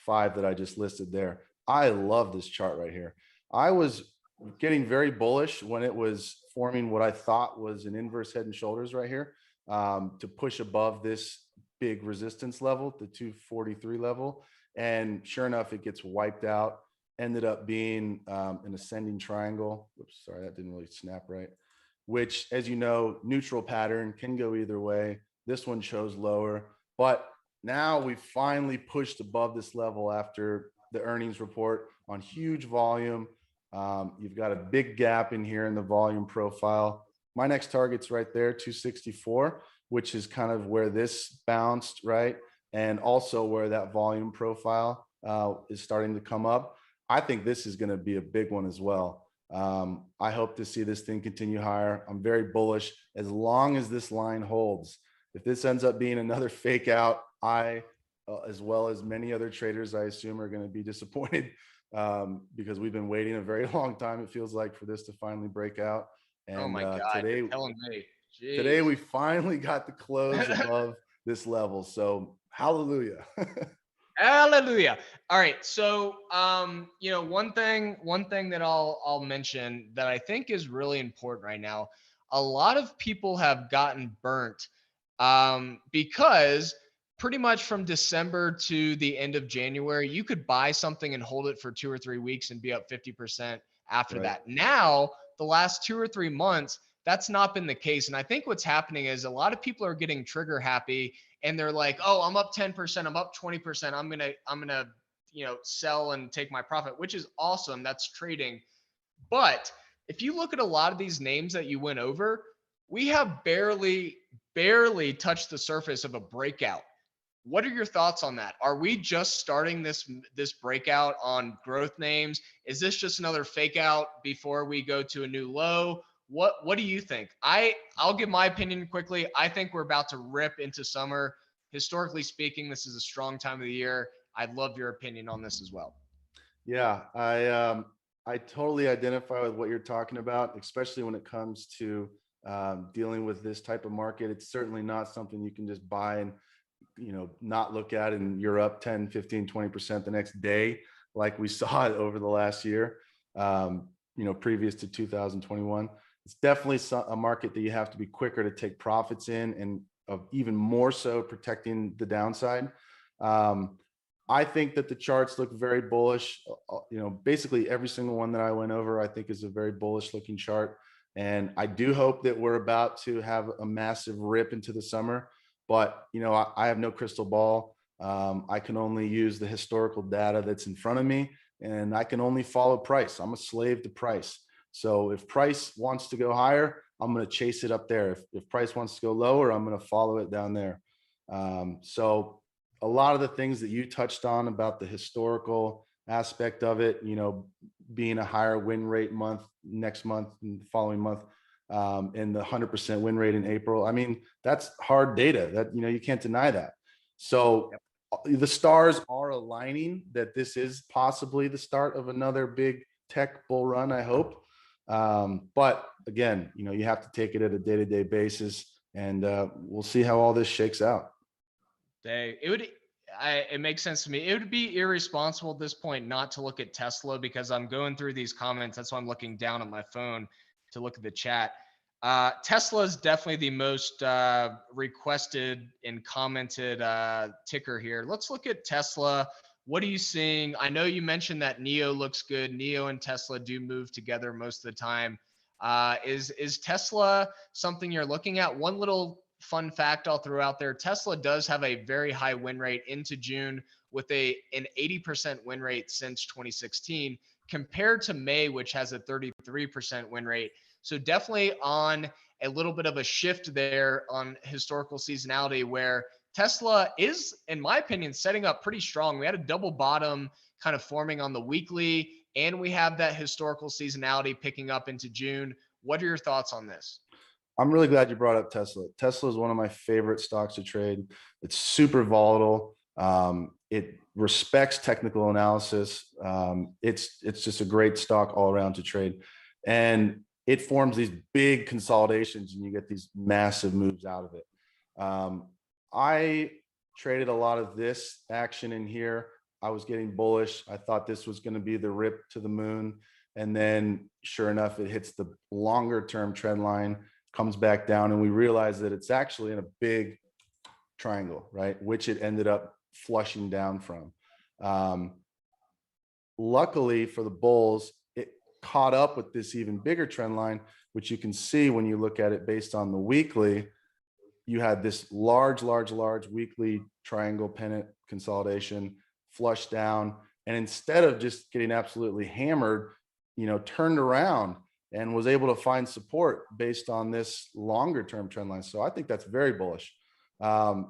5 that I just listed there. I love this chart right here. I was getting very bullish when it was forming what I thought was an inverse head and shoulders right here, to push above this big resistance level, the 243 level. And sure enough, it gets wiped out. Ended up being an ascending triangle. Oops, sorry, that didn't really snap right. Which, as you know, neutral pattern can go either way. This one chose lower, but now we finally pushed above this level after the earnings report on huge volume. You've got a big gap in here in the volume profile. My next target's right there, 264, which is kind of where this bounced, right? And also where that volume profile is starting to come up. I think this is going to be a big one as well. I hope to see this thing continue higher. I'm very bullish as long as this line holds. If this ends up being another fake out, as well as many other traders, I assume, are going to be disappointed because we've been waiting a very long time, it feels like, for this to finally break out. And Oh my God, you're telling me. today Jeez. we finally got the close above this level. So hallelujah. Hallelujah. All right. So, you know, one thing that I'll mention that I think is really important right now, a lot of people have gotten burnt because pretty much from December to the end of January, you could buy something and hold it for 2 or 3 weeks and be up 50% after Right. that. Now, the last 2 or 3 months, that's not been the case. And I think what's happening is a lot of people are getting trigger happy and they're like, oh, I'm up 10%, I'm up 20%. I'm gonna, you know, sell and take my profit, which is awesome. That's trading. But if you look at a lot of these names that you went over, we have barely touched the surface of a breakout. What are your thoughts on that? Are we just starting this breakout on growth names? Is this just another fake out before we go to a new low? What do you think? I'll give my opinion quickly. I think we're about to rip into summer. Historically speaking, this is a strong time of the year. I'd love your opinion on this as well. Yeah, I totally identify with what you're talking about, especially when it comes to dealing with this type of market. It's certainly not something you can just buy and, you know, not look at, and you're up 10, 15, 20% the next day, like we saw it over the last year, you know, previous to 2021. It's definitely a market that you have to be quicker to take profits in, and even more so protecting the downside. I think that the charts look very bullish. You know, basically every single one that I went over, I think, is a very bullish looking chart. And I do hope that we're about to have a massive rip into the summer. But, you know, I have no crystal ball. I can only use the historical data that's in front of me, and I can only follow price. I'm a slave to price. So if price wants to go higher, I'm going to chase it up there. If price wants to go lower, I'm going to follow it down there. So a lot of the things that you touched on about the historical aspect of it, you know, being a higher win rate month next month and the following month, and the 100% win rate in April. I mean, that's hard data that, you know, you can't deny that. So the stars are aligning that this is possibly the start of another big tech bull run, I hope. But again, you know, you have to take it at a day-to-day basis, and we'll see how all this shakes out. It makes sense to me. It would be irresponsible at this point not to look at Tesla, because I'm going through these comments. That's why I'm looking down at my phone to look at the chat. Tesla is definitely the most requested and commented ticker here. Let's look at Tesla. What are you seeing? I know you mentioned that NIO looks good. NIO and Tesla do move together most of the time. Is Tesla something you're looking at? One little fun fact I'll throw out there: Tesla does have a very high win rate into June, with an 80% win rate since 2016, compared to May, which has a 33% win rate. So definitely on a little bit of a shift there on historical seasonality, where Tesla is, in my opinion, setting up pretty strong. We had a double bottom kind of forming on the weekly, and we have that historical seasonality picking up into June. What are your thoughts on this? I'm really glad you brought up Tesla. Tesla is one of my favorite stocks to trade. It's super volatile. It respects technical analysis. It's just a great stock all around to trade. And it forms these big consolidations, and you get these massive moves out of it. I traded a lot of this action in here. I was getting bullish. I thought this was going to be the rip to the moon. And then sure enough, it hits the longer term trend line, comes back down, and we realize that it's actually in a big triangle, right? Which it ended up flushing down from. Luckily for the bulls, it caught up with this even bigger trend line, which you can see when you look at it based on the weekly. You had this large weekly triangle pennant consolidation, flush down, and instead of just getting absolutely hammered, turned around and was able to find support based on this longer term trend line. So I think that's very bullish.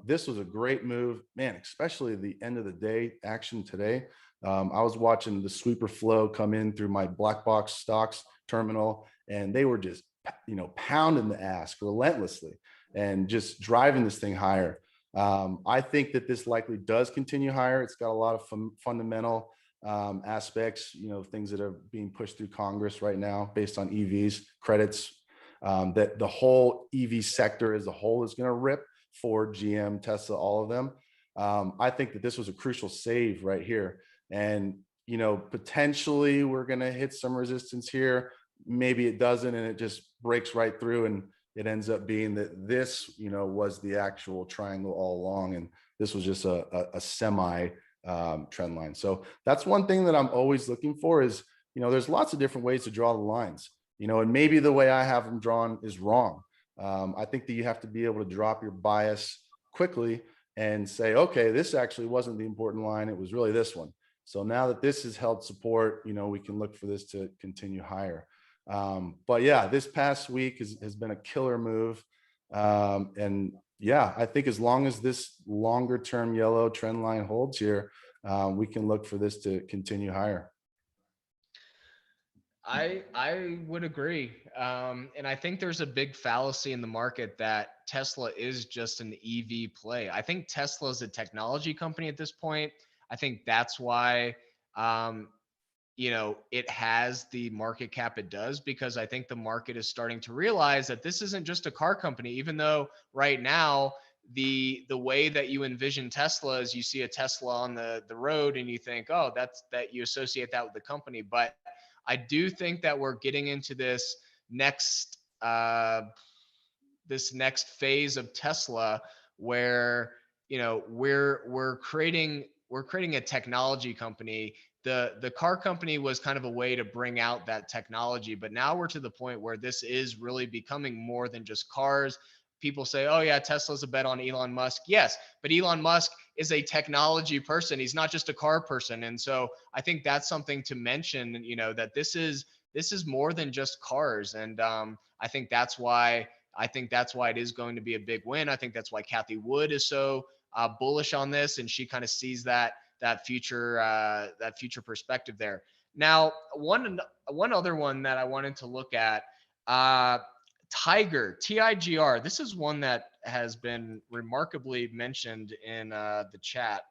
This was a great move, man, especially the end of the day action today. I was watching the sweeper flow come in through my black box stocks terminal, and they were just, pounding the ass relentlessly and just driving this thing higher. I think that this likely does continue higher. It's got a lot of fundamental aspects, things that are being pushed through Congress right now based on EVs, credits, that the whole EV sector as a whole is going to rip. Ford, GM, Tesla, all of them. I think that this was a crucial save right here. And, potentially we're going to hit some resistance here. Maybe it doesn't, and it just breaks right through, and it ends up being that this, was the actual triangle all along. And this was just a semi trend line. So that's one thing that I'm always looking for is, there's lots of different ways to draw the lines, and maybe the way I have them drawn is wrong. I think that you have to be able to drop your bias quickly and say, okay, this actually wasn't the important line. It was really this one. So now that this has held support, we can look for this to continue higher. But yeah, this past week has been a killer move. And yeah, I think as long as this longer term yellow trend line holds here, we can look for this to continue higher. I would agree. And I think there's a big fallacy in the market that Tesla is just an EV play. I think Tesla is a technology company at this point. I think that's why, it has the market cap it does, because I think the market is starting to realize that this isn't just a car company, even though right now, the way that you envision Tesla is you see a Tesla on the road and you think, oh, that you associate that with the company. But I do think that we're getting into this next phase of Tesla where, we're creating a technology company. The car company was kind of a way to bring out that technology, but now we're to the point where this is really becoming more than just cars. People say, oh yeah, Tesla's a bet on Elon Musk. Yes, but Elon Musk is a technology person. He's not just a car person. And so I think that's something to mention, that this is more than just cars. And I think that's why it is going to be a big win. I think that's why Cathie Wood is so bullish on this, and she kind of sees that future perspective there. Now, one other one that I wanted to look at, TIGR. This is one that has been remarkably mentioned in the chat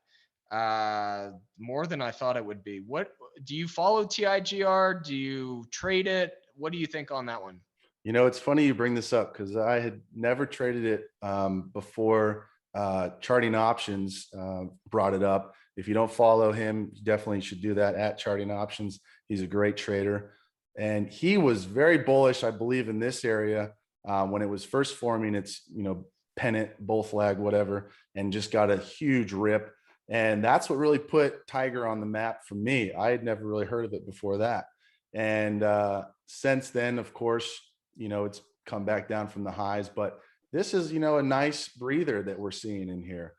more than I thought it would be. What do you follow TIGR? Do you trade it? What do you think on that one? It's funny you bring this up because I had never traded it before Charting Options brought it up. If you don't follow him, you definitely should do that at Charting Options. He's a great trader. And he was very bullish, I believe, in this area when it was first forming its, pennant, bull flag, whatever, and just got a huge rip. And that's what really put Tiger on the map for me. I had never really heard of it before that. And since then, of course, it's come back down from the highs. But this is, a nice breather that we're seeing in here.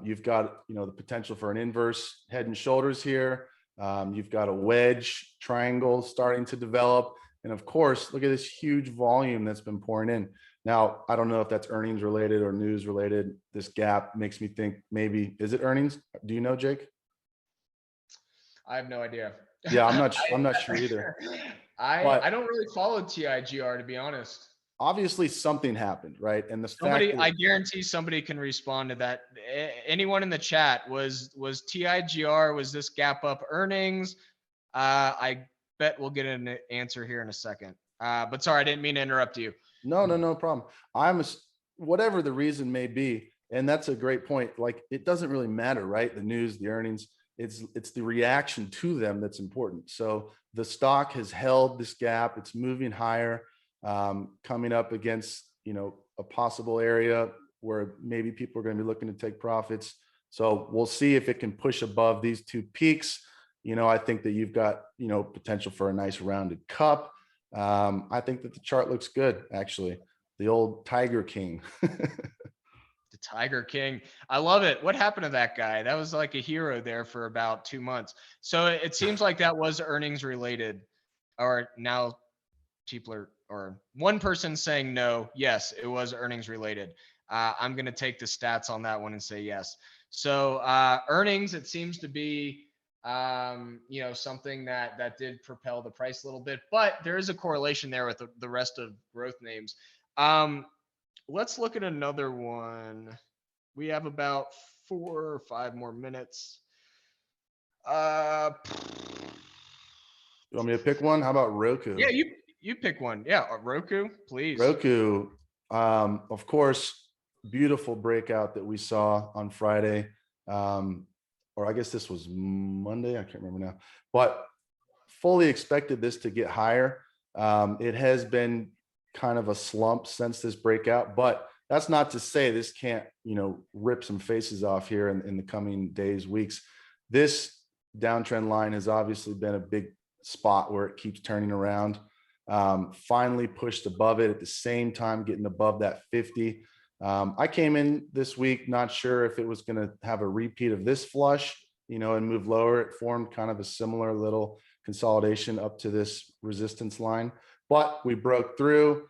You've got, the potential for an inverse head and shoulders here. You've got a wedge triangle starting to develop. And of course, look at this huge volume that's been pouring in. Now, I don't know if that's earnings related or news related. This gap makes me think maybe, is it earnings? Do you know, Jake? I have no idea. Yeah, I'm not sure either. I don't really follow TIGR, to be honest. Obviously something happened, right? And I guarantee somebody can respond to that. Anyone in the chat, was TIGR, was this gap up earnings? I bet we'll get an answer here in a second. But sorry, I didn't mean to interrupt you. No problem. Whatever the reason may be, and that's a great point. Like, it doesn't really matter, right? The news, the earnings, it's the reaction to them that's important. So the stock has held this gap. It's moving higher, coming up against, a possible area where maybe people are going to be looking to take profits. So we'll see if it can push above these two peaks. I think that you've got, potential for a nice rounded cup. I think that the chart looks good, actually. The old Tiger King. The The Tiger King. I love it. What happened to that guy? That was like a hero there for about 2 months. So it seems like that was earnings related, or now people are, or one person saying no. Yes, it was earnings related. I'm going to take the stats on that one and say yes. So earnings, it seems to be, something that did propel the price a little bit, but there is a correlation there with the rest of growth names. Let's look at another one. We have about 4 or 5 more minutes. You want me to pick one? How about Roku? Yeah, you pick one. Yeah, Roku, please. Roku, of course, beautiful breakout that we saw on Friday. Or I guess this was Monday. I can't remember now, but fully expected this to get higher. It has been kind of a slump since this breakout, but that's not to say this can't, rip some faces off here in the coming days, weeks. This downtrend line has obviously been a big spot where it keeps turning around. Finally pushed above it at the same time, getting above that 50. I came in this week not sure if it was going to have a repeat of this flush, and move lower. It formed kind of a similar little consolidation up to this resistance line, but we broke through.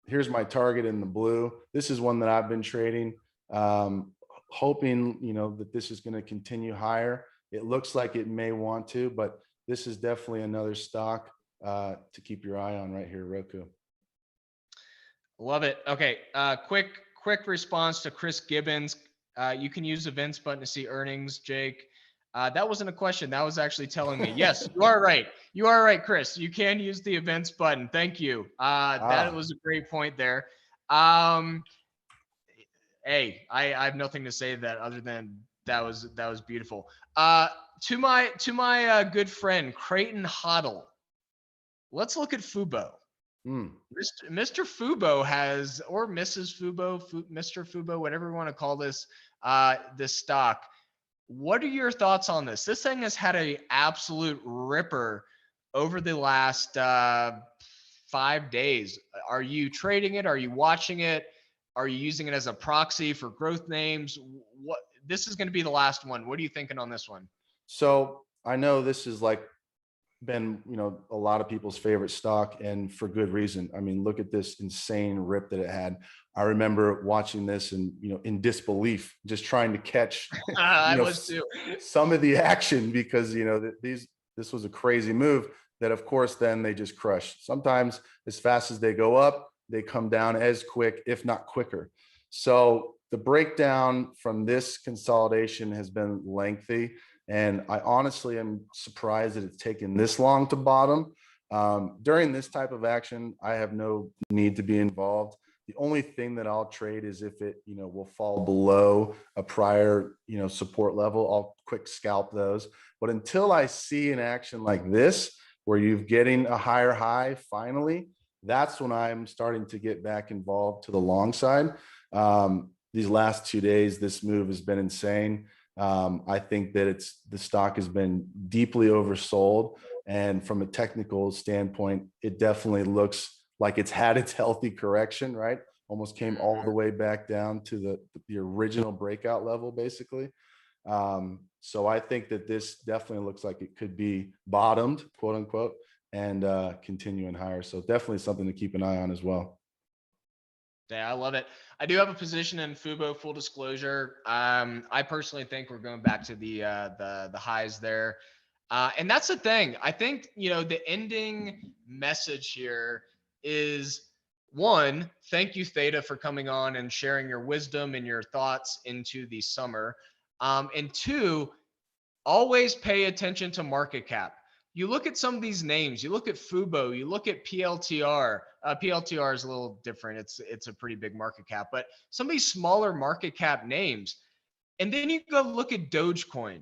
Here's my target in the blue. This is one that I've been trading, hoping, that this is going to continue higher. It looks like it may want to, but this is definitely another stock to keep your eye on right here, Roku. Love it. Okay. Quick response to Chris Gibbons. You can use the events button to see earnings, Jake. That wasn't a question. That was actually telling me, yes, you are right. You are right, Chris. You can use the events button. Thank you. That was a great point there. Hey, I have nothing to say that other than that was beautiful. To my good friend Creighton Hoddle, let's look at Fubo. Mr. Fubo has, or Mrs. Fubo, Mr. Fubo, whatever you want to call this stock. What are your thoughts on this? This thing has had an absolute ripper over the last 5 days. Are you trading it? Are you watching it? Are you using it as a proxy for growth names? This is going to be the last one. What are you thinking on this one? So I know this is been, a lot of people's favorite stock, and for good reason. I mean, look at this insane rip that it had. I remember watching this and, in disbelief, just trying to catch I was too. some of the action, because, this was a crazy move that, of course, then they just crushed. Sometimes as fast as they go up, they come down as quick, if not quicker. So the breakdown from this consolidation has been lengthy. And I honestly am surprised that it's taken this long to bottom. During this type of action, I have no need to be involved. The only thing that I'll trade is if it, will fall below a prior, support level. I'll quick scalp those. But until I see an action like this, where you're getting a higher high finally, that's when I'm starting to get back involved to the long side. These last 2 days, this move has been insane. I think that the stock has been deeply oversold, and from a technical standpoint, it definitely looks like it's had its healthy correction, right? Almost came all the way back down to the original breakout level, basically. So I think that this definitely looks like it could be bottomed, quote unquote, and continuing higher. So definitely something to keep an eye on as well. Yeah, I love it. I do have a position in Fubo, full disclosure. I personally think we're going back to the highs there. And that's the thing. I think, the ending message here is, one, thank you, Theta, for coming on and sharing your wisdom and your thoughts into the summer. And two, always pay attention to market cap. You look at some of these names, you look at Fubo, you look at PLTR. PLTR is a little different. It's a pretty big market cap, but some of these smaller market cap names. And then you go look at Dogecoin.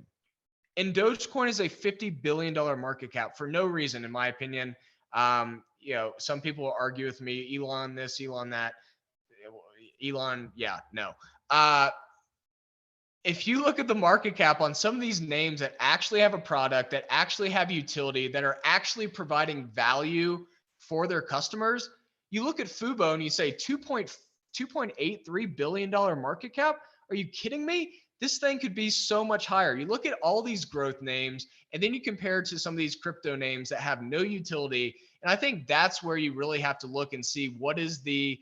And Dogecoin is a $50 billion market cap for no reason, in my opinion. Some people will argue with me, Elon this, Elon that. Elon, yeah, no. If you look at the market cap on some of these names that actually have a product, that actually have utility, that are actually providing value for their customers, you look at Fubo and you say $2.83 billion market cap. Are you kidding me? This thing could be so much higher. You look at all these growth names, and then you compare it to some of these crypto names that have no utility. And I think that's where you really have to look and see what is the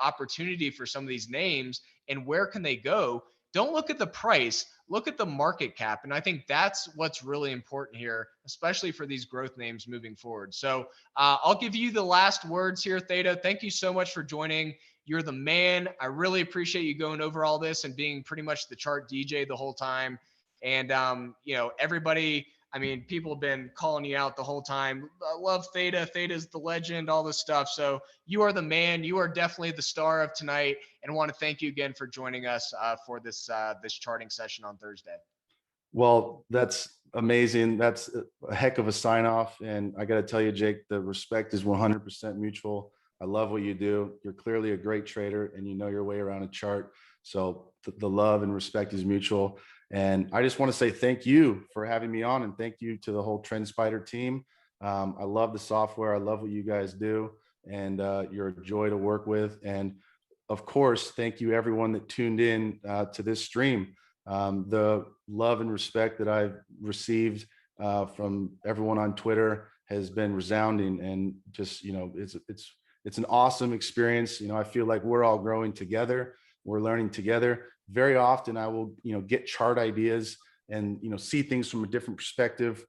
opportunity for some of these names and where can they go. Don't look at the price, look at the market cap. And I think that's what's really important here, especially for these growth names moving forward. So I'll give you the last words here, Theta. Thank you so much for joining. You're the man. I really appreciate you going over all this and being pretty much the chart DJ the whole time. And, everybody, I mean, people have been calling you out the whole time. I love Theta. Theta's the legend, all this stuff. So you are the man. You are definitely the star of tonight. And I want to thank you again for joining us for this charting session on Thursday. Well, that's amazing. That's a heck of a sign off. And I got to tell you, Jake, the respect is 100% mutual. I love what you do. You're clearly a great trader and you know your way around a chart. So the love and respect is mutual. And I just want to say thank you for having me on, and thank you to the whole TrendSpider team. I love the software. I love what you guys do, and you're a joy to work with. And of course, thank you everyone that tuned in to this stream. The love and respect that I've received from everyone on Twitter has been resounding, and just, it's an awesome experience. I feel like we're all growing together. We're learning together. Very often I will, get chart ideas and, see things from a different perspective,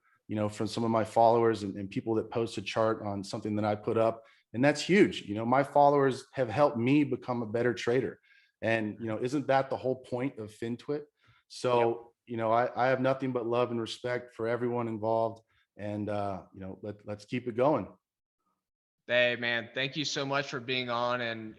from some of my followers and people that post a chart on something that I put up. And that's huge. My followers have helped me become a better trader. And, isn't that the whole point of FinTwit? So, I have nothing but love and respect for everyone involved. And, let's keep it going. Hey, man, thank you so much for being on. And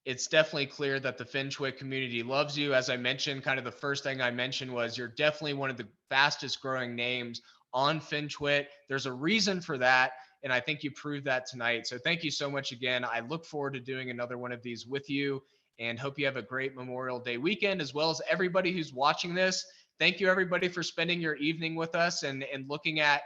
it's definitely clear that the FinTwit community loves you. As I mentioned, kind of the first thing I mentioned was you're definitely one of the fastest growing names on FinTwit. There's a reason for that. And I think you proved that tonight. So thank you so much again. I look forward to doing another one of these with you, and hope you have a great Memorial Day weekend, as well as everybody who's watching this. Thank you, everybody, for spending your evening with us and looking at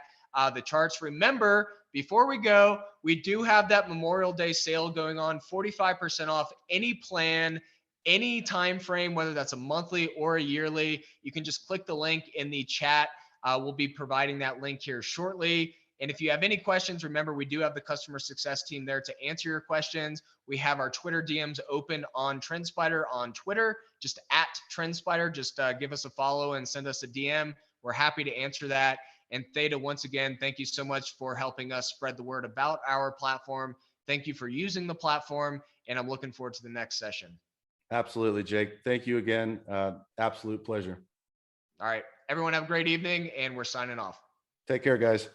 the charts. Remember, before we go, we do have that Memorial Day sale going on, 45% off any plan, any time frame, whether that's a monthly or a yearly. You can just click the link in the chat. We'll be providing that link here shortly. And if you have any questions, remember, we do have the customer success team there to answer your questions. We have our Twitter DMs open on TrendSpider on Twitter, just at TrendSpider. Just give us a follow and send us a DM. We're happy to answer that. And Theta, once again, thank you so much for helping us spread the word about our platform. Thank you for using the platform, and I'm looking forward to the next session. Absolutely, Jake. Thank you again. Absolute pleasure. All right, everyone have a great evening, and we're signing off. Take care, guys.